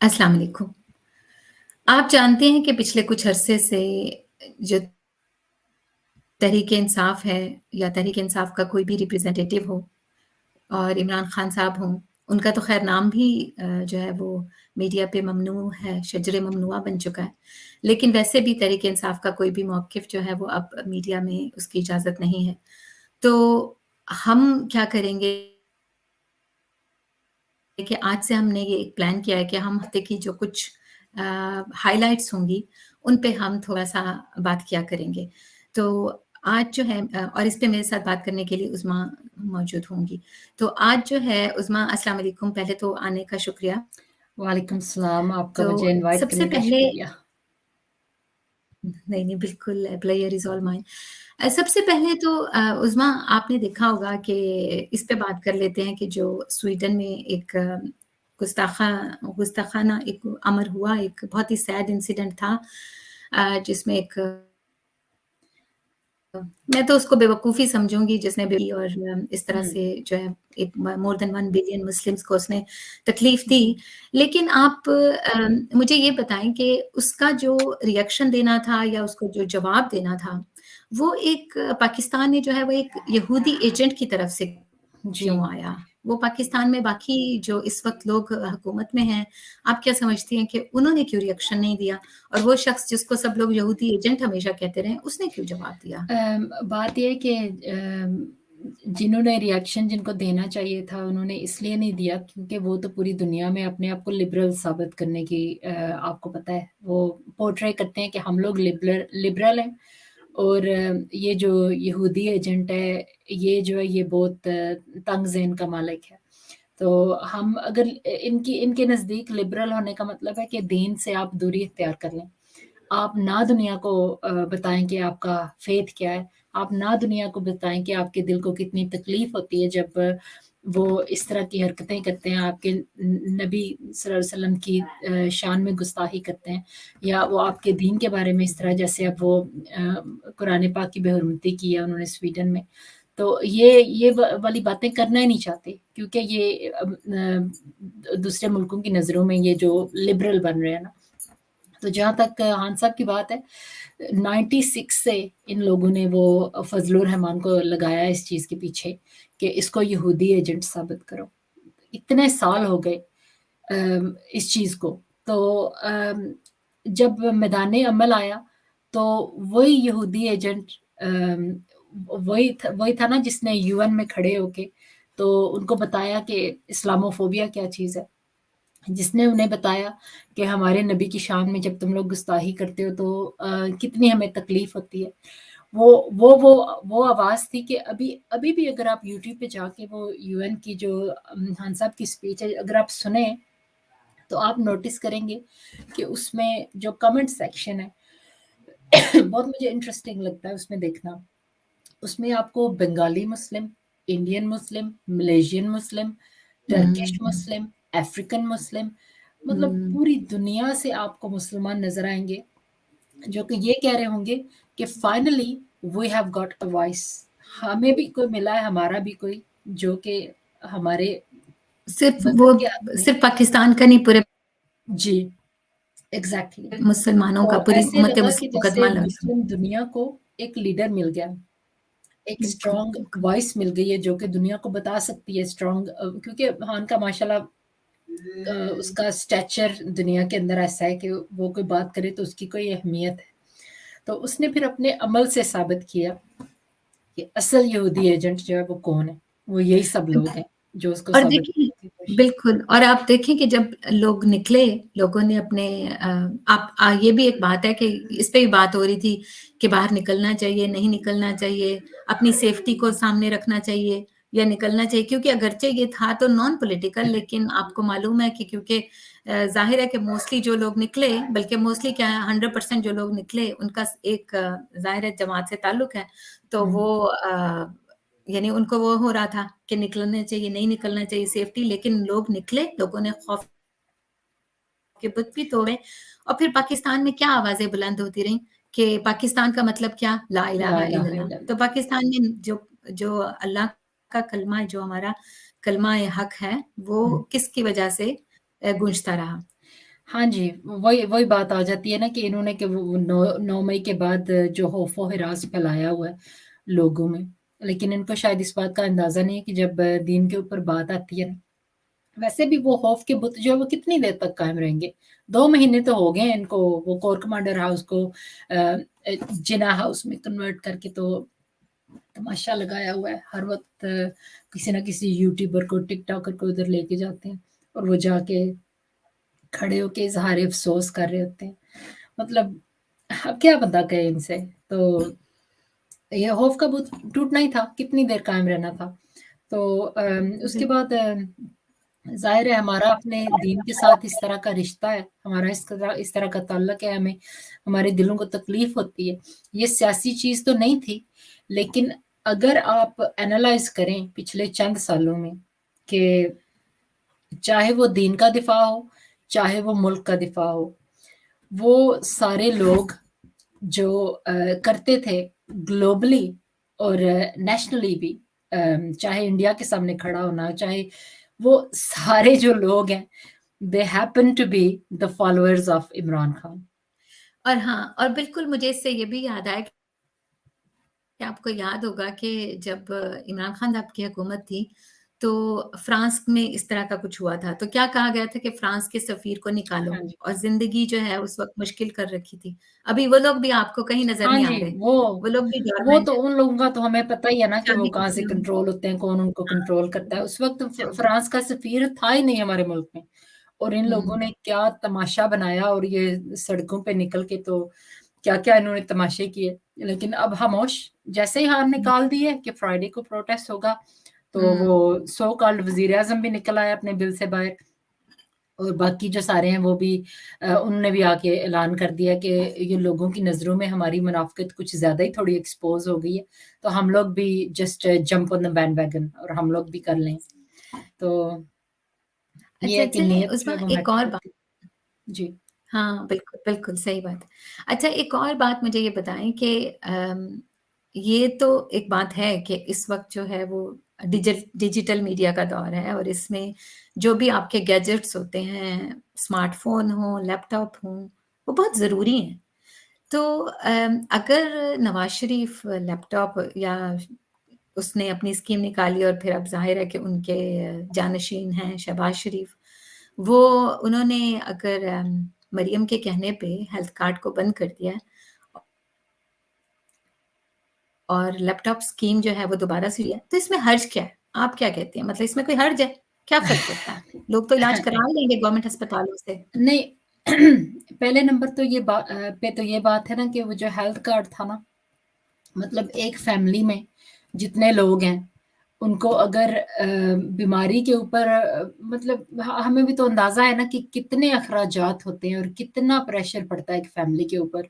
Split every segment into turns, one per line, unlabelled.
अस्सलाम वालेकुम। आप जानते हैं कि पिछले कुछ अरसे से जो तहरीक-ए-इंसाफ है या तहरीक-ए-इंसाफ का कोई भी रिप्रेज़ेंटेटिव हो और इमरान खान साहब हों, उनका तो ख़ैर नाम भी जो है वो मीडिया पे ममनू है, शजरे ममनूआ बन चुका है। लेकिन वैसे भी तहरीक-ए-इंसाफ का कोई भी मौक़िफ़ जो है वो अब मीडिया में उसकी इजाज़त नहीं है। तो हम क्या करेंगे कि आज से हमने ये एक प्लान किया है कि हम हफ़्ते की जो कुछ हाइलाइट्स होंगी, उन पे हम थोड़ा-सा बात किया करेंगे। तो आज जो है और इस पे मेरे साथ बात करने के लिए उज़मा मौजूद होंगी। तो आज जो है उज़मा अस्सलाम वालेकुम, पहले तो आने का शुक्रिया।
वालेकुम सलाम, आपका
तो
मुझे इनवाइट
सबसे
करने का
पहले
शुक्रिया।
नहीं, नहीं, बिल्कुल प्लेज़र इज़ ऑल माइन। सबसे पहले तो उज़मा आपने देखा होगा कि इस पे बात कर लेते हैं कि जो स्वीडन में एक गुस्ताखा गुस्ताखाना एक अमर हुआ, एक बहुत ही सैड इंसिडेंट था जिसमें एक मैं तो उसको बेवकूफ़ी समझूँगी जिसने भी और इस तरह
हुँ,
से जो है एक मोर देन 1 बिलियन मुस्लिम्स को उसने तकलीफ़ दी। लेकिन आप मुझे ये बताएँ कि उसका जो रिएक्शन देना था या उसको जो जवाब देना था, वो एक पाकिस्तान ने जो है वो एक यहूदी एजेंट की तरफ से
जी।
क्यों आया? वो पाकिस्तान में बाकी जो इस वक़्त लोग हुकूमत में हैं, आप क्या समझती हैं कि उन्होंने क्यों रिएक्शन नहीं दिया? और वो शख़्स जिसको सब लोग यहूदी एजेंट हमेशा कहते रहे, उसने क्यों जवाब दिया?
बात ये है कि जिन्होंने रिएक्शन जिनको देना चाहिए था, उन्होंने इसलिए नहीं दिया क्योंकि वो तो पूरी दुनिया में अपने आप को लिबरल साबित करने की आपको पता है, वो पोर्ट्रे करते हैं कि हम लोग लिबरल हैं और ये जो यहूदी एजेंट है, ये जो है ये बहुत तंग ज़हन का मालिक है। तो हम अगर इनकी इनके नज़दीक लिबरल होने का मतलब है कि दीन से आप दूरी इख्तियार कर लें। आप ना दुनिया को बताएँ कि आपका फ़ेथ क्या है। आप ना दुनिया को बताएँ कि आपके दिल को कितनी तकलीफ़ होती है जब वो इस तरह की हरकतें करते हैं, आपके न नबी सल्लल्लाहु अलैहि वसल्लम की शान में गुस्ताखी करते हैं या वो आपके दीन के बारे में इस तरह जैसे अब वो कुरान पाक की बेहुरमती की है उन्होंने स्वीडन में। तो ये वाली बातें करना ही नहीं चाहते क्योंकि ये दूसरे मुल्कों की नज़रों में ये जो लिबरल बन रहे हैं ना, तो जहाँ तक खान साहब की बात है, 96 से इन लोगों ने वो फजलुर रहमान को लगाया इस चीज़ के पीछे कि इसको यहूदी एजेंट साबित करो। इतने साल हो गए इस चीज़ को। तो जब मैदान अमल आया, तो वही यहूदी एजेंट वही था ना जिसने यूएन में खड़े होके तो उनको बताया कि इस्लामोफ़ोबिया क्या चीज़ है। जिसने उन्हें बताया कि हमारे नबी की शान में जब तुम लोग गुस्ताखी करते हो तो कितनी हमें तकलीफ़ होती है। वो वो आवाज़ थी कि अभी भी अगर आप यूट्यूब पे जाके वो यूएन की जो खान साहब की स्पीच है अगर आप सुने, तो आप नोटिस करेंगे कि उसमें जो कमेंट सेक्शन है बहुत मुझे इंटरेस्टिंग लगता है उसमें देखना। उसमें आपको बंगाली मुस्लिम, इंडियन मुस्लिम, मलेशियन मुस्लिम, टर्किश
हुँ,
मुस्लिम, अफ्रीकन मुस्लिम मतलब
हुँ।
पूरी दुनिया से आपको मुसलमान नज़र आएँगे, जो कि ये कह रहे होंगे कि finally we have got a voice. हमें भी कोई मिला है, हमारा भी कोई जो कि हमारे
सिर्फ़ वो
मज़हब के हक़ में
सिर्फ़ पाकिस्तान का नहीं, पूरे
जी, एग्ज़ैक्टली।
मुसलमानों का,
और
पूरी
ऐसे
उम्मत
लगा कि
मुकद्दमा
जैसे
लगा।
मुस्लिम दुनिया को एक लीडर मिल गया। एक
बिल्कुल,
स्ट्रॉन्ग
बिल्कुल।
वॉइस मिल गई है जो कि दुनिया को बता सकती है स्ट्रॉन्ग क्योंकि खान का माशाल्लाह उसका स्टैचर दुनिया के अंदर ऐसा है कि वो कोई बात करे तो उसकी कोई अहमियत है। तो उसने फिर अपने अमल से साबित किया कि असल यहूदी एजेंट जो है वो कौन है? वो यही सब लोग हैं जो उसको
और
साबित
देखिए
करने की कोशिश
बिल्कुल, और आप देखें कि जब लोग निकले, लोगों ने अपने आप ये भी एक बात है कि इस पे भी बात हो रही थी कि बाहर निकलना चाहिए, नहीं निकलना चाहिए, अपनी सेफ्टी को सामने रखना चाहिए या निकलना चाहिए, क्योंकि अगरचे ये था तो नॉन पॉलिटिकल, लेकिन आपको मालूम है कि क्योंकि ज़ाहिर है कि मोस्टली जो लोग निकले, बल्कि मोस्टली क्या है 100% जो लोग निकले उनका एक ज़ाहिर है जमात से ताल्लुक है, तो
हुँ,
वो यानी उनको वो हो रहा था कि निकलना चाहिए, नहीं निकलना चाहिए, सेफ्टी, लेकिन लोग निकले, लोगों ने खौफ के बुत भी तोड़े और फिर पाकिस्तान में क्या आवाज़ें बुलंद होती रहीं कि पाकिस्तान का मतलब क्या? ला
ला
इलाहा
इलाहा
इल्लल्लाह। तो
इल्लल्लाह।
पाकिस्तान में जो जो अल्लाह का कलमा है, जो हमारा कलमा-ए हक है, वो
हुँ।
किसकी वजह से गूंजता रहा?
हाँ जी, वही वही बात आ जाती है ना कि इन्होंने कि वो 9 मई के बाद जो खौफ व हिरास फैलाया हुआ है लोगों में, लेकिन इनको शायद इस बात का अंदाज़ा नहीं है कि जब दीन के ऊपर बात आती है, वैसे भी वो खौफ के बुत जो है वो कितनी देर तक कायम रहेंगे? 2 महीने तो हो गए हैं इनको वो कोर कमांडर हाउस को जिन्ना हाउस में कन्वर्ट करके तो तमाशा लगाया हुआ है। हर वक़्त किसी न किसी यूट्यूबर को, टिकटॉकर को उधर लेके जाते हैं और वो जाके खड़े होके इज़हार अफ़सोस कर रहे होते हैं। मतलब अब क्या बंदा कहे इनसे? तो ये खौफ का बुत टूटना ही था, कितनी देर कायम रहना था। तो उसके
बिल्कुल।
बाद ज़ाहिर है हमारा अपने दीन के साथ इस तरह का रिश्ता है, हमारा इस तरह का ताल्लुक है, हमें हमारे दिलों को तकलीफ़ होती है। ये सियासी चीज़ तो नहीं थी, लेकिन अगर आप एनालाइज़ करें पिछले चंद सालों में कि चाहे वो दीन का दिफ़ा हो, चाहे वो मुल्क का दिफ़ा हो, वो सारे लोग जो करते थे ग्लोबली और नेशनली भी चाहे इंडिया के सामने खड़ा होना, चाहे वो सारे जो लोग हैं, they happen to be the followers of Imran Khan.
और हाँ, और बिल्कुल मुझे इससे ये भी याद आया कि आपको याद होगा कि जब इमरान खान साहब की हुकूमत थी, तो फ्रांस में इस तरह का कुछ हुआ था। तो क्या कहा गया था कि फ्रांस के सफ़ीर को निकालो
हाँ जी।
और ज़िंदगी जो है उस वक़्त मुश्किल कर रखी थी। अभी वो लोग भी आपको कहीं नज़र
हाँ
नहीं आ
जी,
रहे।
वो
वो लोग भी
वो
डोरमेंट
तो
हैं,
उन लोगों का तो हमें पता ही है ना कि वो
चांदी की
कहाँ से
चिड़िया में।
कंट्रोल होते हैं, कौन उनको कंट्रोल करता है। उस वक़्त
चलते
फ्रांस का सफ़ीर था ही नहीं हमारे मुल्क में और इन लोगों
हुँ,
ने क्या तमाशा बनाया और ये सड़कों पे निकल के तो क्या-क्या इन्होंने तमाशे किए। लेकिन अब खामोश, जैसे ही हार
हुँ,
निकाल दी है कि फ्राइडे को प्रोटेस्ट होगा, तो
हुँ,
वो सो कॉल्ड वज़ीर-ए-आज़म भी निकल आया अपने बिल से बाहर। और बाकी जो सारे हैं वो भी उन्होंने भी आके ऐलान कर दिया कि ये लोगों की नज़रों में हमारी मुनाफ़िकत कुछ ज़्यादा ही थोड़ी एक्सपोज़ हो गई है, तो हम लोग भी just jump on the bandwagon और हम लोग भी कर लें। तो ये
अच्छा
है कि
चलिए
नीयत जो है
उसमें
वो
एक
मैटर
और बात
करती है। जी।
हाँ, बिल्कुल, बिल्कुल, सही बात। अच्छा एक और बात मुझे ये बताएँ कि ये तो एक बात है कि इस वक़्त जो है वो डिजिटल मीडिया का दौर है और इसमें जो भी आपके गैजेट्स होते हैं, स्मार्टफ़ोन हो, लैपटॉप हो, वो बहुत ज़रूरी हैं। तो अगर नवाज़ शरीफ लैपटॉप या उसने अपनी स्कीम निकाली और फिर अब ज़ाहिर है कि उनके जानशीन हैं शहबाज़ शरीफ, वो उन्होंने अगर मरियम के कहने पे हेल्थ कार्ड को बंद कर दिया है और लैपटॉप स्कीम जो है वो दोबारा से लिया है, तो इसमें हर्ज क्या है? आप क्या कहती हैं? मतलब इसमें कोई हर्ज है? क्या फ़र्क पड़ता है? लोग तो इलाज करा ही लेंगे गवर्नमेंट अस्पतालों से।
नहीं पहले नंबर तो पे तो ये बात है ना कि वो जो हेल्थ कार्ड था ना, मतलब एक फैमिली में जितने लोग हैं, उनको अगर बीमारी के ऊपर मतलब हमें भी तो अंदाज़ा है ना कि कितने अखराजात होते हैं और कितना प्रेशर पड़ता है एक फैमिली के ऊपर।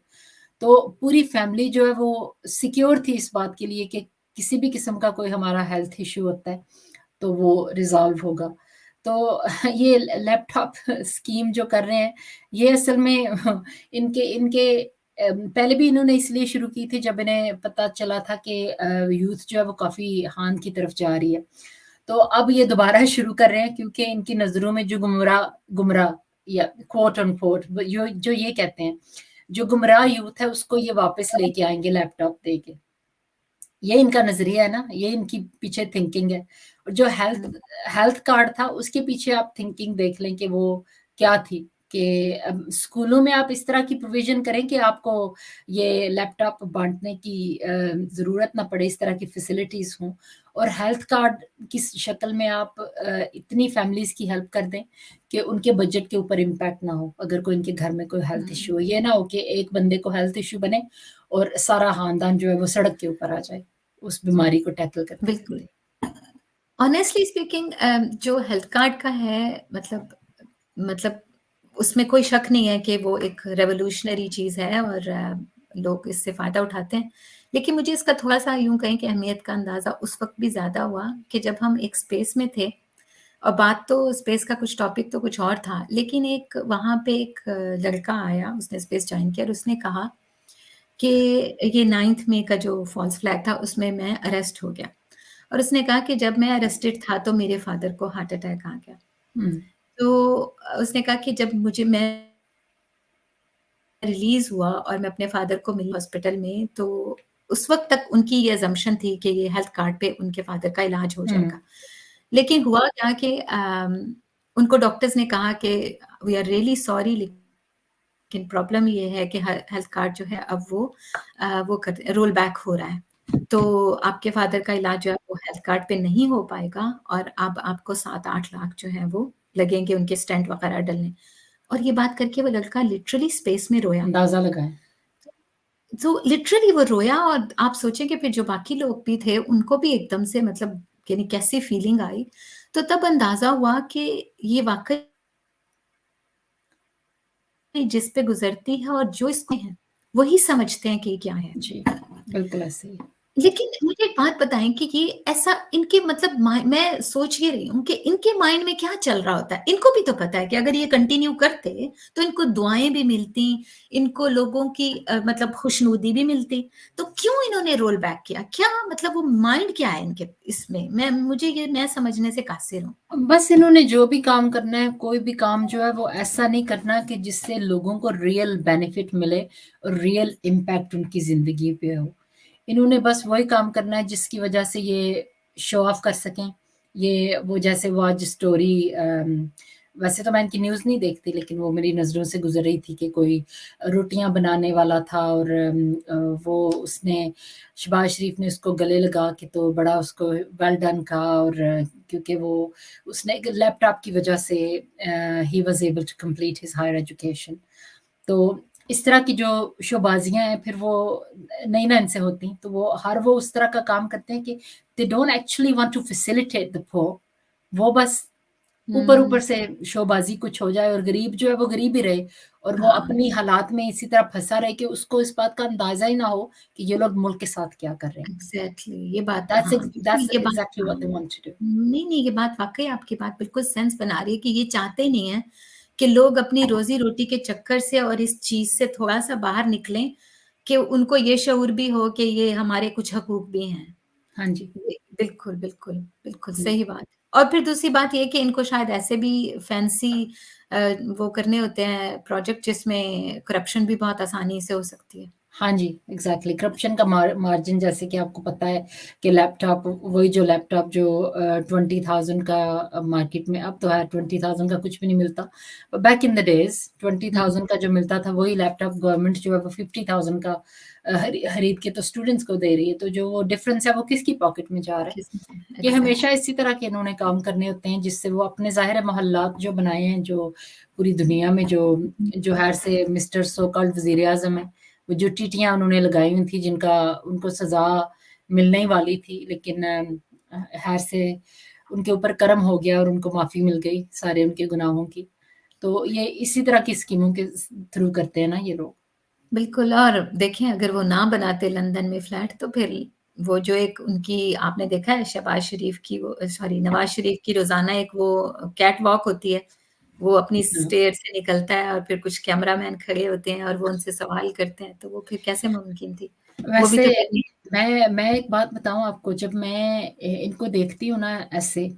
तो पूरी फैमिली जो है वो सिक्योर थी इस बात के लिए कि किसी भी किस्म का कोई हमारा हेल्थ इश्यू होता है, तो वो रिज़ॉल्व होगा। तो ये लैपटॉप स्कीम जो कर रहे हैं, ये असल में इनके इनके पहले भी इन्होंने इसलिए शुरू की थी जब इन्हें पता चला था कि यूथ जो है वो काफ़ी हान की तरफ जा रही है। तो अब ये दोबारा शुरू कर रहे हैं क्योंकि इनकी नज़रों में जो गुमराह गुमराह या क्वोट अनक्वोट जो जो ये कहते हैं, जो गुमराह यूथ है उसको ये वापस लेके आएँगे लैपटॉप दे के। ये इनका नज़रिया है ना, ये इनकी पीछे थिंकिंग है। और जो हेल्थ
हुँ,
हेल्थ कार्ड था उसके पीछे आप थिंकिंग देख लें कि वो क्या थी कि स्कूलों में आप इस तरह की प्रोविज़न करें कि आपको ये लैपटॉप बाँटने की ज़रूरत ना पड़े, इस तरह की फैसिलिटीज़ हों और हेल्थ कार्ड की शक्ल में आप इतनी फैमिलीज़ की हेल्प कर दें कि उनके बजट के ऊपर इम्पैक्ट ना हो, अगर कोई इनके घर में कोई हेल्थ
हुँ,
इश्यू हो। ये ना हो कि एक बंदे को हेल्थ इश्यू बने और सारा खानदान जो है वो सड़क के ऊपर आ जाए, उस बीमारी को टैकल करते
बिल्कुल।
करते।
ऑनेस्टली स्पीकिंग जो हेल्थ कार्ड का है मतलब उसमें कोई शक नहीं है कि वो एक रेवोल्यूशनरी चीज़ है और लोग इससे फ़ायदा उठाते हैं। लेकिन मुझे इसका थोड़ा-सा यूँ कहें कि अहमियत का अंदाज़ा उस वक़्त भी ज़्यादा हुआ कि जब हम एक स्पेस में थे और बात तो स्पेस का कुछ टॉपिक तो कुछ और था, लेकिन एक वहाँ पे एक लड़का आया, उसने स्पेस जॉइन किया और उसने कहा कि ये 9th मई का जो फ़ॉल्स फ्लैग था उसमें मैं अरेस्ट हो गया और उसने कहा कि जब मैं अरेस्टेड था तो मेरे फ़ादर को हार्ट अटैक आ गया।
हुँ,
तो उसने कहा कि जब मुझे मैं रिलीज़ हुआ और मैं अपने फ़ादर को मिली हॉस्पिटल में, तो उस वक़्त तक उनकी ये असम्पशन थी कि ये हेल्थ कार्ड पे उनके फ़ादर का इलाज हो
हुँ,
जाएगा। लेकिन हुआ क्या कि उनको डॉक्टर्स ने कहा कि वी आर रियली सॉरी, लेकिन प्रॉब्लम ये है कि हेल्थ कार्ड जो है अब वो रोल बैक हो रहा है। तो आपके फ़ादर का इलाज जो है वो हेल्थ कार्ड पे नहीं हो पाएगा और अब आपको 7-8 लाख जो है वो लगेंगे उनके स्टेंट वग़ैरह डलने। और ये बात करके वो लड़का लिटरली स्पेस में रोया।
अंदाज़ा लगाएँ।
तो लिटरली वो रोया और आप सोचें कि फिर जो बाकी लोग भी थे, उनको भी एकदम से मतलब यानी कैसी फीलिंग आई। तो तब अंदाज़ा हुआ कि ये वाक़ई जिस पे गुज़रती है और जो इसमें है, वही समझते हैं कि ये क्या है।
जी, बिल्कुल ऐसे ही।
लेकिन मुझे एक बात बताएँ कि ये ऐसा इनके मतलब मैं सोच ये रही हूँ कि इनके माइंड में क्या चल रहा होता है? इनको भी तो पता है कि अगर ये कंटिन्यू करते, तो इनको दुआएँ भी मिलती, इनको लोगों की मतलब खुशनुदी भी मिलती। तो क्यों इन्होंने रोल बैक किया? क्या मतलब वो माइंड क्या है इनके इसमें? मैं समझने से कासिर हूँ।
बस इन्होंने जो भी काम करना है, कोई भी काम जो है वो ऐसा नहीं करना कि जिससे लोगों को रियल बेनिफिट मिले और रियल इम्पैक्ट उनकी ज़िंदगी पे हो। इन्होंने बस वही काम करना है जिसकी वजह से ये शो ऑफ कर सकें। ये वो जैसे वो आज स्टोरी वैसे तो मैं इनकी न्यूज़ नहीं देखती लेकिन वो मेरी नज़रों से गुज़र रही थी कि कोई रोटियाँ बनाने वाला था और वो उसने शहबाज शरीफ ने उसको गले लगा के तो बड़ा उसको वेल डन कहा और क्योंकि वो उसने एक लैपटॉप की वजह से ही was able to complete his higher education. तो इस तरह की जो शोबाज़ियाँ हैं फिर वो नहीं ना इनसे होती, तो वो उस तरह का काम करते हैं कि they don't actually want to facilitate the poor. वो बस ऊपर-ऊपर
हुँ,
से शोबाज़ी कुछ हो जाए और गरीब जो है वो गरीब ही रहे और वो
हाँ,
अपनी हालात में इसी तरह फँसा रहे कि उसको इस बात का अंदाज़ा ही ना हो कि ये लोग मुल्क के साथ क्या कर रहे हैं।
एग्ज़ैक्टली ये बात हाँ, बिल्कुल
दैट्स
ये बात
एग्ज़ैक्टली
हाँ।
What they want to do.
नहीं, ये बात वाक़ई आपकी बात बिल्कुल सेंस बना रही है कि ये चाहते नहीं हैं कि लोग अपनी रोज़ी-रोटी के चक्कर से और इस चीज़ से थोड़ा-सा बाहर निकलें, कि उनको ये शऊर भी हो कि ये हमारे कुछ हकूक भी हैं।
हाँ जी।
बिल्कुल, बिल्कुल, बिल्कुल
जी।
सही बात। और फिर दूसरी बात ये है कि इनको शायद ऐसे भी फैंसी अ, वो करने होते हैं प्रोजेक्ट जिसमें करप्शन भी बहुत आसानी से हो सकती है।
हाँ जी, एग्ज़ैक्टली करप्शन का मार्जिन जैसे कि आपको पता है कि लैपटॉप वही जो लैपटॉप जो 20,000 का मार्केट में अब तो है 20,000 का कुछ भी नहीं मिलता। बैक इन द डेज़
हुँ,
20,000 का जो मिलता था वही लैपटॉप गवर्नमेंट जो है वो 50,000 का खरीद के तो स्टूडेंट्स को दे रही है। तो जो वो डिफरेंस है वो किसकी पॉकेट में जा रहा है? ये हमेशा
एग्ज़ैक्टली।
इसी तरह के इन्होंने काम करने होते हैं जिससे वो अपने ज़ाहिर है मोहल्लात जो बनाए हैं, जो पूरी दुनिया में जो है से मिस्टर सो कॉल्ड वज़ीर-ए-आज़म हैं, वो जो टीटियाँ उन्होंने लगाई हुई थी जिनका उनको सज़ा मिलने ही वाली थी लेकिन खैर से उनके ऊपर करम हो गया और उनको माफ़ी मिल गई सारे उनके गुनाहों की। तो ये इसी तरह की स्कीमों के थ्रू करते हैं ना ये लोग।
बिल्कुल और देखें अगर वो ना बनाते लंदन में फ्लैट तो फिर वो जो एक उनकी आपने देखा है शहबाज शरीफ की वो सॉरी नवाज़ शरीफ की रोज़ाना एक वो कैट वॉक होती है। वो अपनी
हुँ।
स्टेयर से निकलता है और फिर कुछ कैमरामैन खड़े होते हैं और वो उनसे सवाल करते हैं, तो वो फिर कैसे मुमकिन थी? वो भी
वैसे
तो करनी
मैं एक बात बताऊँ आपको जब मैं इनको देखती हूँ ना ऐसे,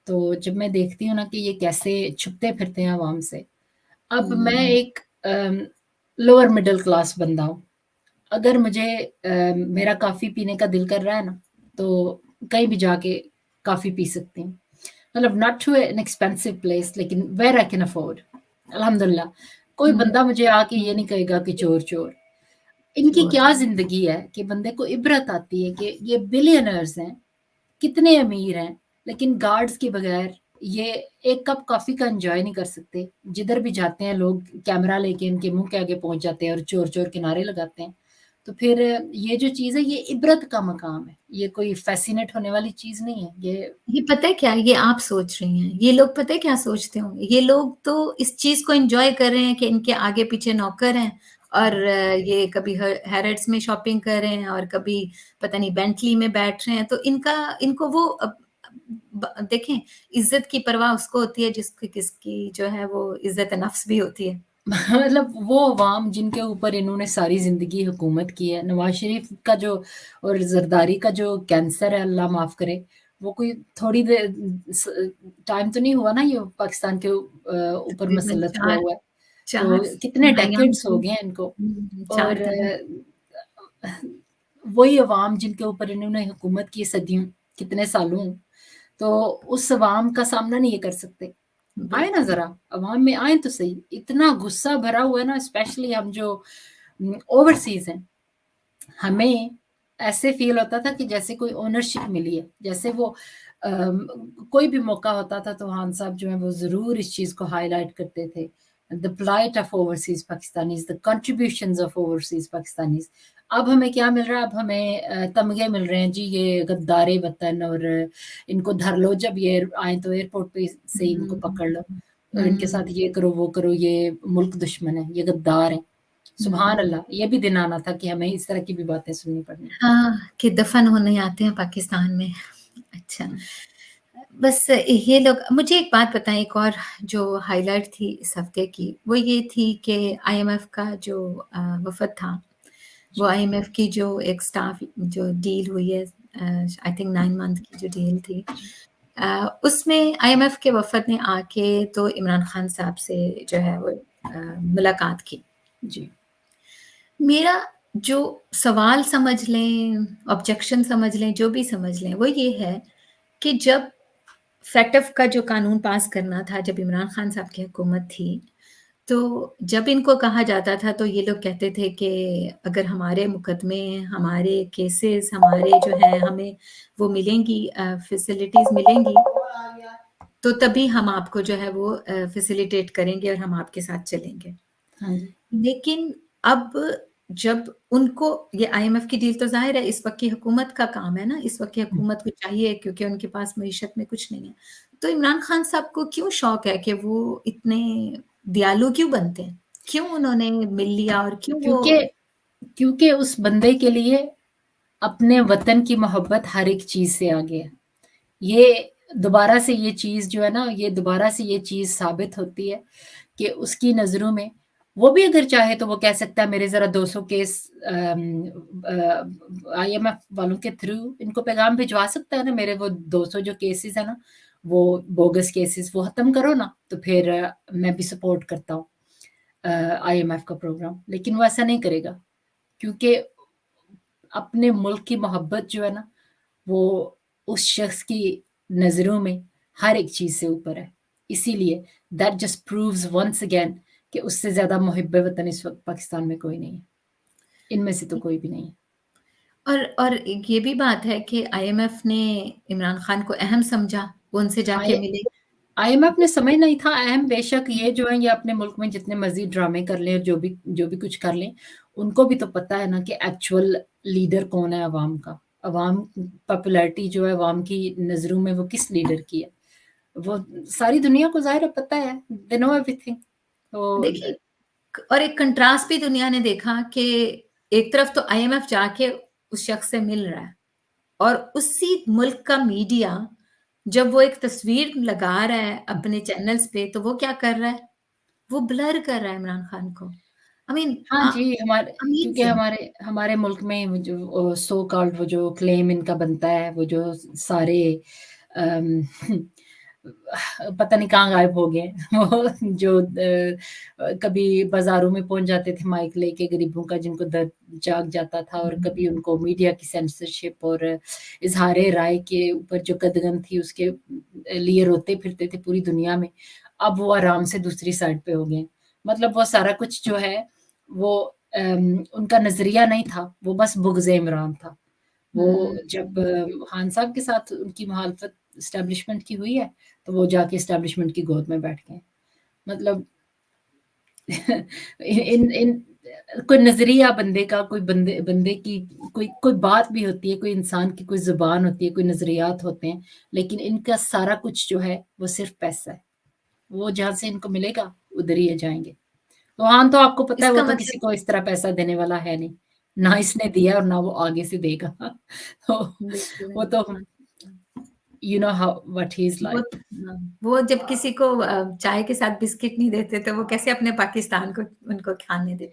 तो जब मैं देखती हूँ ना कि ये कैसे छुपते फिरते हैं अवाम से। अब मैं
हुँ,
एक लोअर मिडल क्लास बंदा हूँ। अगर मुझे मेरा कॉफ़ी पीने का दिल कर रहा है ना, तो कहीं भी जाके कॉफ़ी पी सकती हूँ। मतलब not to an expensive place लेकिन वेयर आई कैन अफोर्ड अल्हम्दुलिल्लाह। कोई
हुँ,
बंदा मुझे आके ये नहीं कहेगा कि चोर-चोर। इनकी
श्योर।
क्या ज़िंदगी है कि बंदे को इब्रत आती है कि ये बिलियनेयर्स हैं, कितने अमीर हैं, लेकिन गार्ड्स के बगैर ये एक कप कॉफ़ी का एन्जॉय नहीं कर सकते। जिधर भी जाते हैं लोग कैमरा लेके इनके मुँह के आगे पहुँच जाते हैं और चोर-चोर के नारे लगाते हैं। तो फिर ये जो चीज़ है ये इब्रत का मकाम है। ये कोई फ़ैसिनेट होने वाली चीज़ नहीं है।
ये पता है क्या? ये आप सोच रही हैं। ये लोग पता है क्या सोचते होंगे? ये लोग तो इस चीज़ को एन्जॉय कर रहे हैं कि इनके आगे-पीछे नौकर हैं और ये कभी हैरेड्स में शॉपिंग कर रहे हैं और कभी पता नहीं बेंटली में बैठ रहे हैं। तो इनको वो देखें इज़्ज़त की परवाह उसको होती है जिसकी किसकी जो है वो इज़्ज़त-ए-नफ्स भी होती है।
मतलब वो अवाम जिनके ऊपर इन्होंने सारी ज़िंदगी हुकूमत की है, नवाज़ शरीफ का जो और ज़रदारी का जो कैंसर है अल्लाह माफ़ करे, वो कोई थोड़ी टाइम तो नहीं हुआ ना ये पाकिस्तान के ऊपर
तकरीबन
मुसल्लत हुआ
4
हुआ है।
4
तो कितने
आयाम
डेकेड्स हो
की।
गए हैं इनको।
4
और
तरह।
वही अवाम जिनके ऊपर इन्होंने हुकूमत की सदियों, कितने सालों, तो उस अवाम का सामना नहीं ये कर सकते। आए ना
बिल्कुल।
ज़रा, अवाम में आएँ तो सही। इतना गुस्सा भरा हुआ है ना, स्पेशली हम जो ओवरसीज़ हैं, हमें ऐसे फ़ील होता था कि जैसे कोई ओनरशिप मिली है। जैसे वो कोई भी मौका होता था तो खान साहब जो हैं वो ज़रूर इस चीज़ को हाइलाइट करते थे। The plight of overseas Pakistanis, the contributions of overseas Pakistanis. अब हमें क्या मिल रहा है? अब हमें तमगे मिल रहे हैं जी, ये गद्दारे वतन, और इनको धर लो, जब ये आएँ तो एयरपोर्ट पे से इनको
हुँ,
पकड़ लो, और इनके साथ
हुँ,
ये करो, वो करो, ये मुल्क दुश्मन है, ये गद्दार हैं। सुभान
हुँ।
अल्लाह! ये भी दिन आना था कि हमें इस तरह की भी बातें सुननी पड़नी।
हाँ, कि दफ़न होने आते हैं पाकिस्तान में। अच्छा,
हुँ,
बस ये लोग मुझे एक बात बताएँ, एक और जो हाइलाइट थी इस हफ़्ते की, वो ये थी कि आईएमएफ का जो वफ़द था, वो
जी,
आईएमएफ की जो एक स्टाफ जो डील हुई है, आई थिंक 9 मंथ की जो डील थी,
जी,
उसमें आईएमएफ के वफ़द ने आके तो इमरान खान साहब से जो है वो मुलाकात की।
जी।
मेरा जो सवाल समझ लें, ऑब्जेक्शन समझ लें, जो भी समझ लें, वो ये है कि जब फैक्टअप का जो कानून पास करना था, जब इमरान खान साहब की हुकूमत थी, तो जब इनको कहा जाता था, तो ये लोग कहते थे कि अगर हमारे मुकदमे, हमारे केसेज़, हमारे जो हैं, हमें वो मिलेंगी, फैसिलिटीज़ मिलेंगी, तो तभी हम आपको जो है वो फैसिलिटेट करेंगे और हम आपके साथ चलेंगे।
हाँ जी।
लेकिन अब जब उनको ये आईएमएफ की डील, तो ज़ाहिर है इस वक़्त की हुकूमत का काम है ना, इस वक़्त की
हुँ,
हुकूमत को चाहिए क्योंकि उनके पास मईशत में कुछ नहीं है। तो इमरान खान साहब को क्यों शौक है कि वो इतने दयालु क्यों बनते हैं? क्यों उन्होंने मिल लिया और क्यों वो
क्योंकि क्योंकि उस बंदे के लिए अपने वतन की मोहब्बत हर एक चीज़ से आगे है। ये दोबारा से ये चीज़ जो है ना, ये दोबारा से ये चीज़ साबित होती है कि उसकी नज़रों में वो भी अगर चाहे तो वो कह सकता है मेरे ज़रा 200 केस आईएमएफ वालों के थ्रू इनको पैगाम भिजवा सकता है ना, मेरे वो 200 जो केसेस है ना, वो बोगस केसेस वो ख़त्म करो ना, तो फिर मैं भी सपोर्ट करता हूँ आईएमएफ का प्रोग्राम। लेकिन वो ऐसा नहीं करेगा, क्योंकि अपने मुल्क की मोहब्बत जो है ना, वो उस शख्स की नज़रों में हर एक चीज़ से ऊपर है। इसीलिए that just proves once again कि उससे ज़्यादा मुहिब्ब वतन इस वक़्त पाकिस्तान में कोई नहीं है। इनमें से तो कोई भी नहीं है।
और ये भी बात है कि आईएमएफ ने इमरान खान को अहम समझा, वो उनसे जाके
आई
मिले।
आईएमएफ ने समझ नहीं था अहम, बेशक ये जो है ये अपने मुल्क में जितने मर्ज़ी ड्रामे कर लें, जो भी कुछ कर लें, उनको भी तो पता है ना कि एक्चुअल लीडर कौन है अवाम का। अवाम पॉपुलैरिटी जो है अवाम की नज़रों में वो किस लीडर की है। वो सारी दुनिया को ज़ाहिर है पता है, दे नो एवरीथिंग। तो
देखिए, और एक कंट्रास्ट भी दुनिया ने देखा कि एक तरफ तो आईएमएफ जाके उस शख्स से मिल रहा है और उसी मुल्क का मीडिया जब वो एक तस्वीर लगा रहा है अपने चैनल्स पे, तो वो क्या कर रहा है? वो ब्लर कर रहा है इमरान खान को। आई मीन
हाँ जी, हमारे क्योंकि
अमेज़िंग।
हमारे हमारे मुल्क में वो जो सो कॉल्ड वो जो क्लेम इनका बनता है, वो जो सारे अम, पता नहीं कहाँ गायब हो गए। वो जो कभी बाज़ारों में पहुँच जाते थे माइक लेके गरीबों का जिनको दर्द जाग जाता था, और कभी उनको मीडिया की सेंसरशिप और इज़हारे राय के ऊपर जो कदगन थी उसके लिए रोते फिरते थे पूरी दुनिया में। अब वो आराम से दूसरी साइड पे हो गए। मतलब वो सारा कुछ जो है वो उनका नज़रिया नहीं था, वो बस बुग़्ज़ इमरान था। वो
हुँ,
जब खान साहब के साथ उनकी मुखालफत एस्टेब्लिशमेंट की हुई है, तो वो जाके एस्टेब्लिशमेंट की गोद में बैठ गए। मतलब इन इन कोई नज़रिया बंदे का, कोई बंदे बंदे की कोई कोई बात भी होती है, कोई इंसान की कोई ज़ुबान होती है, कोई नज़रियात होते हैं, लेकिन इनका सारा कुछ जो है, वो सिर्फ़ पैसा है। वो जहाँ से इनको मिलेगा, उधर ही ये जाएँगे। तो हाँ, तो आपको पता है वो
इसका
तो
मतलब
किसी को इस तरह पैसा देने वाला है नहीं। ना इसने दिया और ना वो आगे से देगा। तो
बिल्कुल
वो
नहीं।
तो
हाँ,
you know how what he is
वो
लाइक।
हाँ, वो जब किसी को चाय के साथ बिस्किट नहीं देते, तो वो कैसे अपने पाकिस्तान को उनको खाने देते?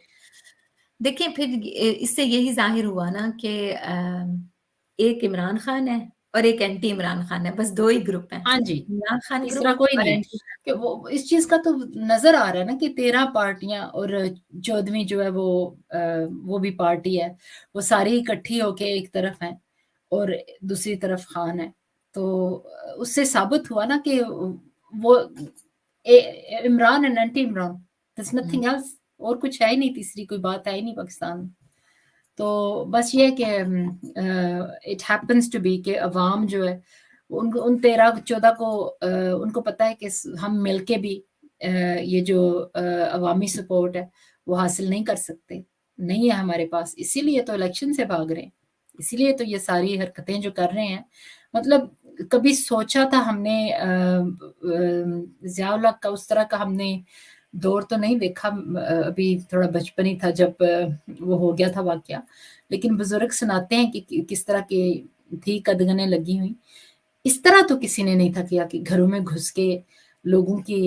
देखिए, फिर इससे यही ज़ाहिर हुआ ना कि एक इमरान खान है और एक एंटी इमरान खान है, बस 2 ही ग्रुप हैं।
हाँ जी,
इमरान खान
तीसरा
ग्रुप
कोई
और
नहीं है
एंटी
कि वो इस चीज़ का तो नज़र आ रहा है ना कि 13 पार्टियाँ और 14वीं जो है वो भी पार्टी है। वो सारी इकट्ठी होके एक तरफ हैं और दूसरी तरफ खान है। तो उससे साबित हुआ ना कि वो Imran and anti Imran, there is
um,
nothing else, और कुछ है ही नहीं, तीसरी कोई बात है ही नहीं पाकिस्तान में। तो बस ये है कि इट हैपेंस टू बी कि अवाम जो है उन 13-14 को उनको पता है कि हम मिलके भी ये जो अवामी सपोर्ट है वो हासिल नहीं कर सकते, नहीं है हमारे पास, इसीलिए तो इलेक्शन से भाग रहे हैं, इसीलिए तो ये सारी हरकतें जो कर रहे हैं। मतलब कभी सोचा था हमने ज़िया-उल हक का उस तरह का हमने दौर तो नहीं देखा, अभी थोड़ा बचपन ही था जब वो हो गया था वाक़या। लेकिन बुज़ुर्ग सुनाते हैं कि किस तरह की थी कदगनें लगी हुई। इस तरह तो किसी ने नहीं था किया कि घरों में घुस के लोगों की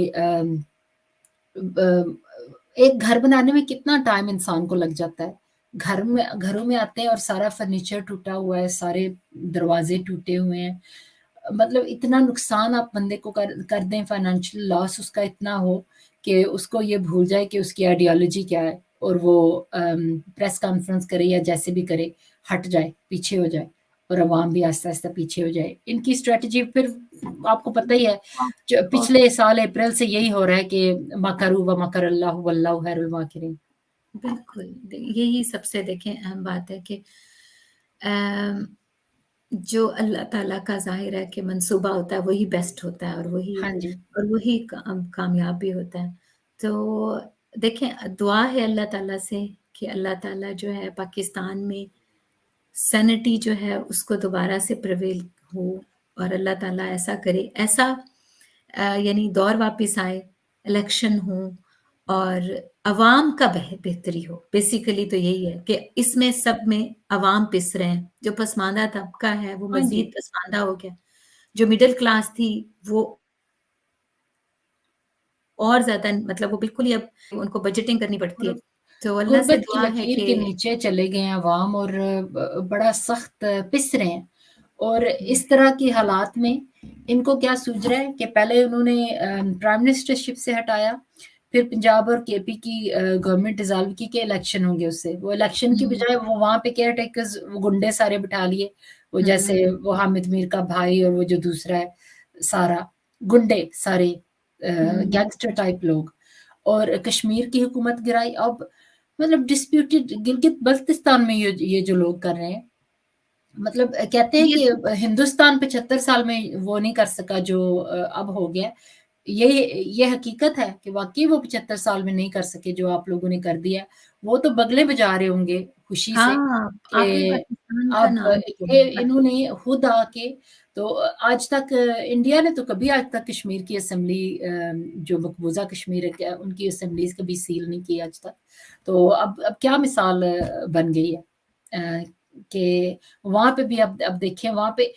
एक घर बनाने में कितना टाइम इंसान को लग जाता है। घरों में आते हैं और सारा फर्नीचर टूटा हुआ है, सारे दरवाज़े टूटे हुए हैं। मतलब इतना नुकसान आप बंदे को कर दें, फाइनेंशियल लॉस उसका इतना हो कि उसको ये भूल जाए कि उसकी आइडियोलॉजी क्या है और वो प्रेस कॉन्फ्रेंस करे या जैसे भी करे, हट जाए, पीछे हो जाए और अवाम भी आहिस्ता-आहिस्ता पीछे हो जाए। इनकी स्ट्रैटेजी फिर आपको पता ही है, जो
और
पिछले साल अप्रैल से यही हो रहा है कि मकरू व मकर अल्लाह वल्लाहु खैरुल माकिरीन।
बिल्कुल, यही सबसे देखें अहम बात है कि अ, जो अल्लाह ताला का ज़ाहिर है कि मंसूबा होता है, वही बेस्ट होता है
हाँ जी,
और वही कामयाब भी होता है। तो देखें दुआ है अल्लाह ताला से कि अल्लाह ताला जो है पाकिस्तान में सैनिटी जो है उसको दोबारा से प्रिवेल हो और अल्लाह ताला ऐसा करे ऐसा यानी दौर वापस आए, इलेक्शन हो और अवाम का बेहतरी हो। बेसिकली तो यही है कि इसमें सब में अवाम पिस रहे हैं। जो पसमानदा तबका है वो
हाँ जी।
मज़ीद पसमानदा हो गया। जो मिडल क्लास थी वो और ज़्यादा मतलब वो बिल्कुल ही अब उनको बजटिंग करनी पड़ती
और
है। तो अल्लाह से
गुर्बत की
दुआ है
लकीर
कि
के नीचे चले गए हैं अवाम और बड़ा सख्त पिस रहे हैं। और
हुँ,
इस तरह की हालात में इनको क्या सूझ रहा है कि पहले उन्होंने प्राइम मिनिस्टरशिप से हटाया, फिर पंजाब और केपी की गवर्नमेंट डिसॉल्व की कि इलेक्शन होंगे उससे। वो इलेक्शन की
हुँ,
बजाय वो वहाँ पे केयर टेकर्स वो गुंडे सारे बिठा लिए। वो जैसे
हुँ,
वो हामिद मीर का भाई और वो जो दूसरा है सारा, गुंडे सारे
हुँ,
गैंगस्टर टाइप लोग। और कश्मीर की हुकूमत गिराई। अब मतलब डिस्प्यूटेड गिलगित बल्तिस्तान में ये जो लोग कर रहे हैं, मतलब कहते हैं
ये
कि हिंदुस्तान 75 साल में वो नहीं कर सका जो अब हो गया। ये ये हकीकत है कि वाक़ई वो 75 साल में नहीं कर सके जो आप लोगों ने कर दिया। वो तो बगले बजा रहे होंगे खुशी से
हाँ, आपने
कि
पाकिस्तान का
अब
नाम
ये
लिया।
इन्होंने खुद आके तो आज तक इंडिया ने तो कभी आज तक कश्मीर की असेंबली जो मकबूज़ा कश्मीर है क्या उनकी असेंबलीज़ कभी सील नहीं की आज तक। तो अब क्या मिसाल बन गई है कि वहाँ पे भी अब देखिए वहाँ पे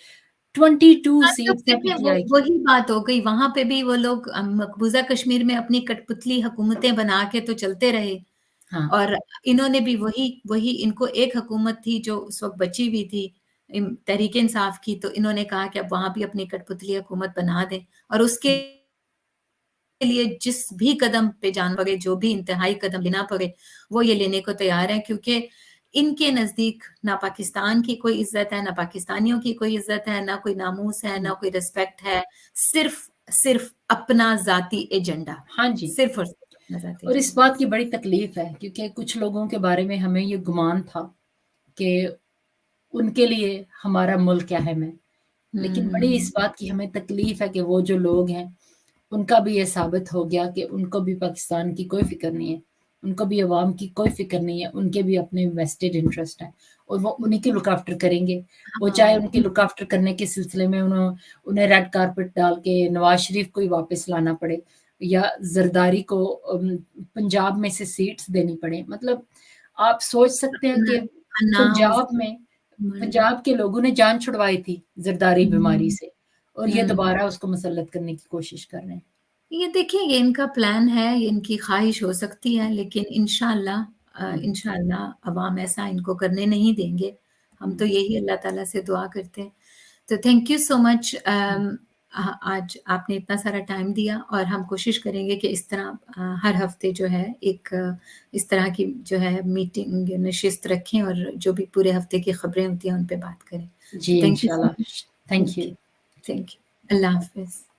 22
हाँ, तो
सीट्स हैं
देखिए वो
पीटीआई की।
वही बात हो गई, वहाँ पे भी वो लोग मकबूज़ा कश्मीर में अपनी कठपुतली हुकूमतें बना के तो चलते रहे
हाँ,
और इन्होंने भी वही वही इनको एक हुकूमत थी जो उस वक़्त बची हुई थी तहरीक-ए-इंसाफ की, तो इन्होंने कहा कि अब वहाँ भी अपनी कठपुतली हुकूमत बना दें और उसके
हुँ,
लिए जिस भी कदम पे जान पड़े, जो भी इंतहाई कदम लेना पड़े, वो ये लेने को तैयार हैं क्योंकि इनके नज़दीक ना पाकिस्तान की कोई इज़्ज़त है, ना पाकिस्तानियों की कोई इज़्ज़त है, ना कोई नामूस है,
हुँ।
ना कोई रिस्पेक्ट है, सिर्फ़ सिर्फ़ अपना ज़ाती एजेंडा,
हाँ जी,
सिर्फ़ और सिर्फ़ अपना ज़ाती
और इस
एजेंडा।
बात की बड़ी तकलीफ़ है क्योंकि कुछ लोगों के बारे में हमें ये गुमान था कि उनके लिए हमारा मुल्क अहम है। लेकिन बड़ी
हुँ,
इस बात की हमें तकलीफ़ है कि वो जो लोग हैं, उनका भी ये साबित हो गया कि उनको भी पाकिस्तान की कोई फ़िक्र नहीं है। उनको भी अवाम की कोई फ़िक्र नहीं है, उनके भी अपने वेस्टेड इंटरेस्ट हैं और वो उन्हीं की लुक आफ्टर करेंगे। वो चाहे
हाँ,
उनकी लुक आफ्टर करने के सिलसिले में उन्हें रेड कारपेट डाल के नवाज़ शरीफ को ही वापस लाना पड़े या ज़रदारी को पंजाब में से सीट्स देनी पड़े। मतलब आप सोच सकते हैं
अपना
कि
अनाज
पंजाब में
मर्द
पंजाब के लोगों ने जान छुड़वाई थी ज़रदारी बीमारी
हुँ,
से और ये
हुँ।
दोबारा उसको मुसल्लत करने की कोशिश कर रहे हैं।
ये देखिए ये इनका प्लान है, ये इनकी ख़्वाहिश हो सकती है लेकिन इंशाअल्लाह
हुँ,
इंशाअल्लाह अवाम ऐसा इनको करने नहीं देंगे। हम
हुँ,
तो यही अल्लाह ताला से दुआ करते हैं। तो थैंक यू सो मच आज आपने इतना सारा टाइम दिया और हम कोशिश करेंगे कि इस तरह हर हफ्ते जो है एक इस तरह की जो है मीटिंग नशिस्त रखें और जो भी पूरे हफ्ते की खबरें होती हैं उन पे बात करें।
जी,
तो थैंक यू सो
इंशाल्लाह।
Much.
Thank
thank
you.
You, thank you. अल्लाह हाफ़िज़।